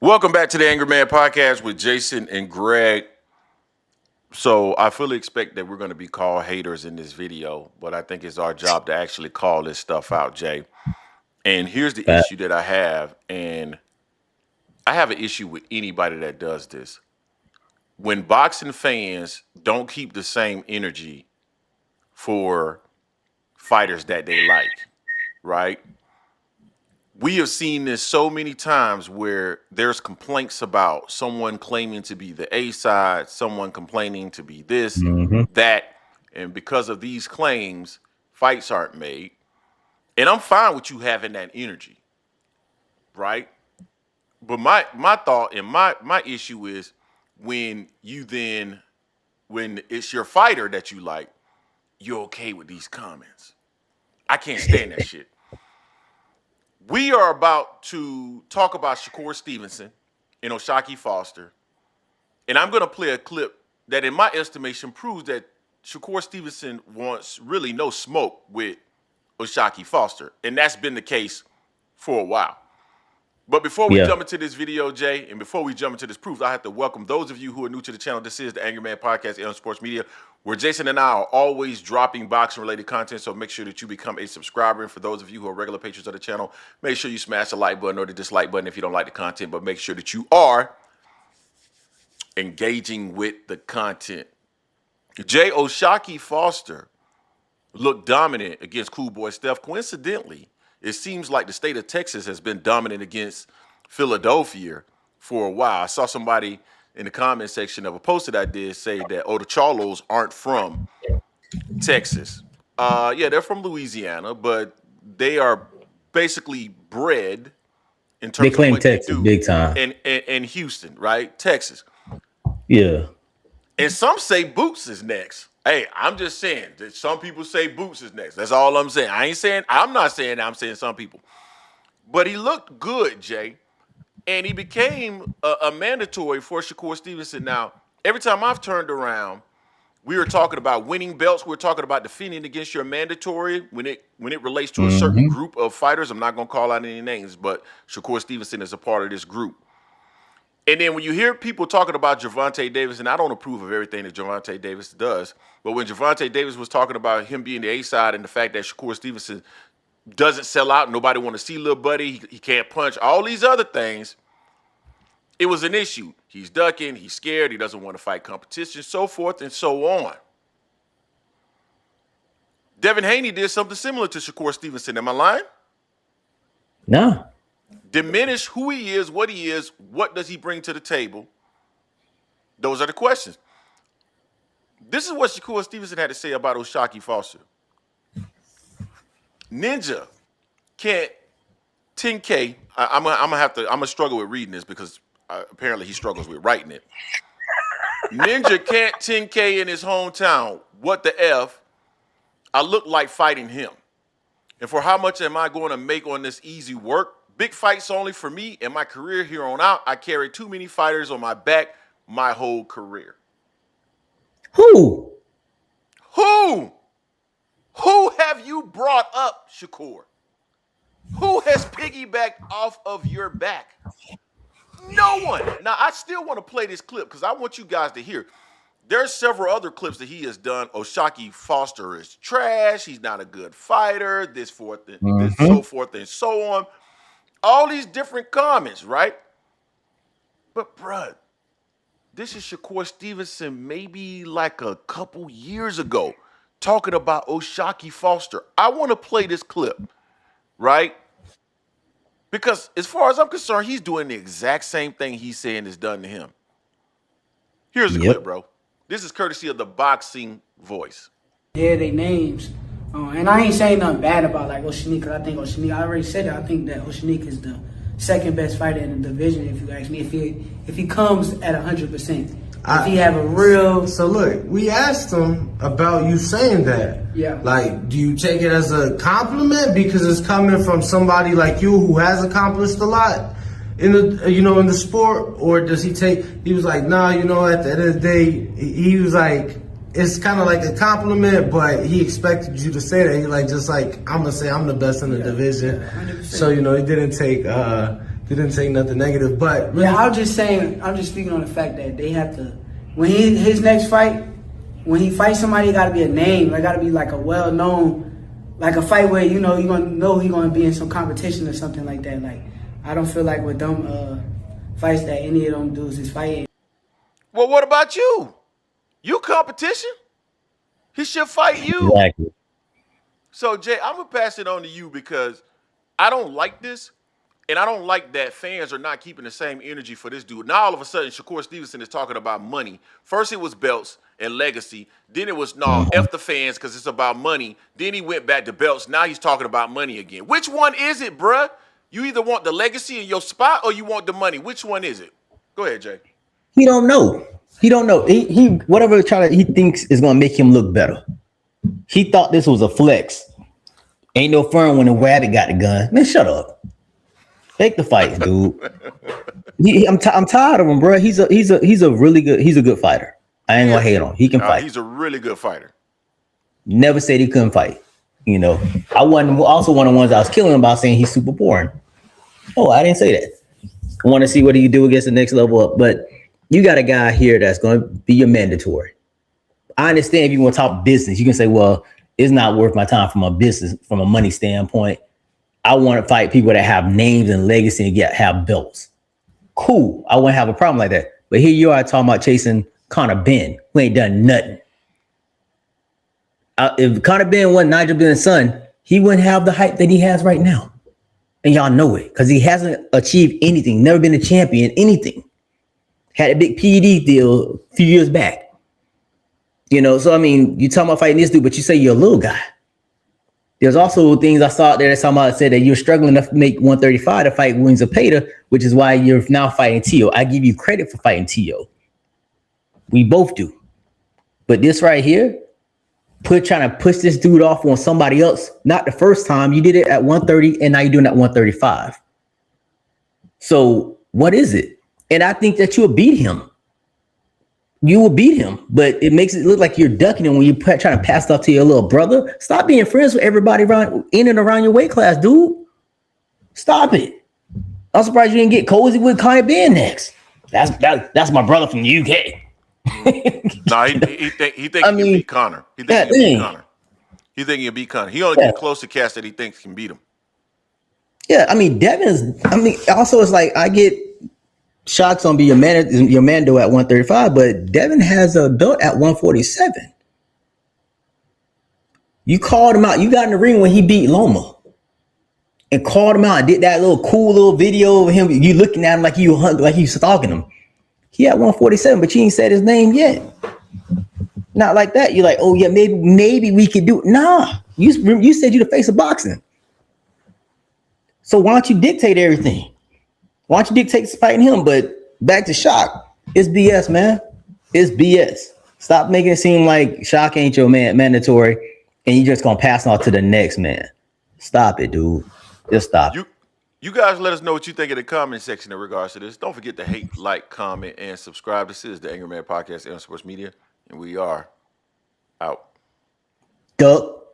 Welcome back to the Angry Man Podcast with Jason and Greg. So I fully expect that we're going to be called haters in this video, but I think it's our job to actually call this stuff out, Jay. And here's the Fact. issue that I have, and I have an issue with anybody that does this. When boxing fans don't keep the same energy for fighters that they like, right? We have seen this so many times where there's complaints about someone claiming to be the A side, someone complaining to be this, hmm that, and because of these claims, fights aren't made. And I'm fine with you having that energy, right? But my thought and my issue is when you then when it's your fighter that you like, you're okay with these comments. I can't stand that shit. We are about to talk about Shakur Stevenson and Oshaki Foster, and I'm going to play a clip that, in my estimation, proves that Shakur Stevenson wants really no smoke with Oshaki Foster, and that's been the case for a while. But before we Yeah. jump into this video, Jay, and before we jump into this proof, I have to welcome those of you who are new to the channel. This is the Angry Man Podcast on Sports Media, where Jason and I are always dropping boxing-related content, so make sure that you become a subscriber. And for those of you who are regular patrons of the channel, make sure you smash the like button or the dislike button if you don't like the content, but make sure that you are engaging with the content. Jay, Oshaki Foster looked dominant against Cool Boy Steph. Coincidentally, it seems like the state of Texas has been dominant against Philadelphia for a while. I saw somebody in the comment section of a post that I did say that, oh, the Charlos aren't from Texas. Yeah, they're from Louisiana, but they are basically bred in They terms of claim what they Texas do big time. in Houston, right? Texas. Yeah. And some say Boots is next. Hey, I'm just saying that some people say Boots is next. That's all I'm saying. I'm not saying that. I'm saying some people. But he looked good, Jay. And he became a mandatory for Shakur Stevenson. Now, every time I've turned around, we were talking about winning belts. We're talking about defending against your mandatory when it relates to a certain hmm group of fighters. I'm not going to call out any names, but Shakur Stevenson is a part of this group. And then when you hear people talking about Gervonta Davis, and I don't approve of everything that Gervonta Davis does, but when Gervonta Davis was talking about him being the A side and the fact that Shakur Stevenson doesn't sell out, nobody want to see little buddy, he can't punch, all these other things, it was an issue. He's ducking, he's scared, he doesn't want to fight competition, so forth and so on. Devin Haney did something similar to Shakur Stevenson. Am I lying? Nah. Diminish who he is, what does he bring to the table? Those are the questions. This is what Shakur Stevenson had to say about Oshaki Foster. Ninja can't 10K. I'm gonna struggle with reading this because apparently he struggles with writing it. Ninja can't 10K in his hometown. What the F? I look like fighting him. And for how much am I going to make on this easy work? Big fights only for me. In my career here on out, I carry too many fighters on my back my whole career. Who? Who? Who have you brought up, Shakur? Who has piggybacked off of your back? No one. Now, I still want to play this clip because I want you guys to hear. There's several other clips that he has done. Oshaki Foster is trash. He's not a good fighter. This hmm so forth and so on. All these different comments, right? But, bruh, this is Shakur Stevenson maybe like a couple years ago talking about Oshaki Foster. I want to play this clip, right? Because as far as I'm concerned, he's doing the exact same thing he's saying is done to him. Here's the clip, Yep. bro. This is courtesy of the Boxing Voice. Yeah, they names. And I ain't saying nothing bad about like Oshanique, because I think Oshanique, I already said it, I think that Oshanique is the second best fighter in the division, if you ask me. If he comes at 100%. If he have a real... So look, we asked him about you saying that. Yeah. Like, do you take it as a compliment because it's coming from somebody like you who has accomplished a lot in the in the sport, or does he take? He was like, nah, at the end of the day, he was like, it's kind of like a compliment, but he expected you to say that. He like, just like I'm gonna say I'm the best in the division. 100%. So he didn't take They didn't say nothing negative, but really, Yeah, I'm just speaking on the fact that they have to, when his next fight, when he fights somebody, it got to be a name. It got to be like a well-known, like a fight where, you know, you're going to know he's going to be in some competition or something like that. Like, I don't feel like with them fights that any of them dudes is fighting. Well, what about you? You competition? He should fight you. Exactly. So, Jay, I'm going to pass it on to you because I don't like this. And I don't like that fans are not keeping the same energy for this dude. Now, all of a sudden, Shakur Stevenson is talking about money. First, it was belts and legacy. Then it was, no, F the fans because it's about money. Then he went back to belts. Now he's talking about money again. Which one is it, bruh? You either want the legacy in your spot or you want the money. Which one is it? Go ahead, Jay. He don't know. He don't know. He whatever he thinks is gonna make him look better. He thought this was a flex. Ain't no fun when the rabbit got the gun. Man, shut up. Take the fight, dude. I'm tired of him, bro. He's a good fighter. I ain't gonna hate on him. He can fight. He's a really good fighter. Never said he couldn't fight. You know, I wasn't also one of the ones I was killing him about saying he's super boring. Oh, I didn't say that. I want to see what he can do against the next level up. But you got a guy here that's going to be your mandatory. I understand if you want to talk business, you can say, well, it's not worth my time from a money standpoint. I want to fight people that have names and legacy and have belts. Cool. I wouldn't have a problem like that. But here you are talking about chasing Conor Benn, who ain't done nothing. If Conor Benn wasn't Nigel Benn's son, he wouldn't have the hype that he has right now. And y'all know it because he hasn't achieved anything, never been a champion, anything. Had a big PED deal a few years back. You know, so I mean, you talking about fighting this dude, but you say you're a little guy. There's also things I saw out there that somebody said that you're struggling to make 135 to fight Williams Zepeda, which is why you're now fighting Tio. I give you credit for fighting Tio. We both do. But this right here, trying to push this dude off on somebody else, not the first time. You did it at 130, and now you're doing it at 135. So what is it? And I think that you'll beat him. You will beat him, but it makes it look like you're ducking him when you're trying to pass stuff to your little brother. Stop being friends with everybody in and around your weight class, dude. Stop it. I'm surprised you didn't get cozy with Conor Benn next. That's my brother from the UK. No, he think he can beat Conor. He think he can beat Conor. He think he can beat Conor. He only get close to cats that he thinks can beat him. Yeah, I mean, also it's like I get Shock's gonna be your Mando at 135, but Devin has a belt at 147. You called him out. You got in the ring when he beat Loma and called him out and did that little cool little video of him. You looking at him like you stalking him. He at 147, but you ain't said his name yet. Not like that. You're like, oh yeah, maybe we could do it. Nah, you said you the face of boxing. So why don't you dictate everything? Why don't you dictate fighting him? But back to Shock. It's BS, man. It's BS. Stop making it seem like Shock ain't your mandatory and you just gonna pass on to the next man. Stop it, dude. Just stop it. You guys let us know what you think in the comment section in regards to this. Don't forget to hate, like, comment, and subscribe. This is the Angry Man Podcast and Sports Media, and we are out. Duck.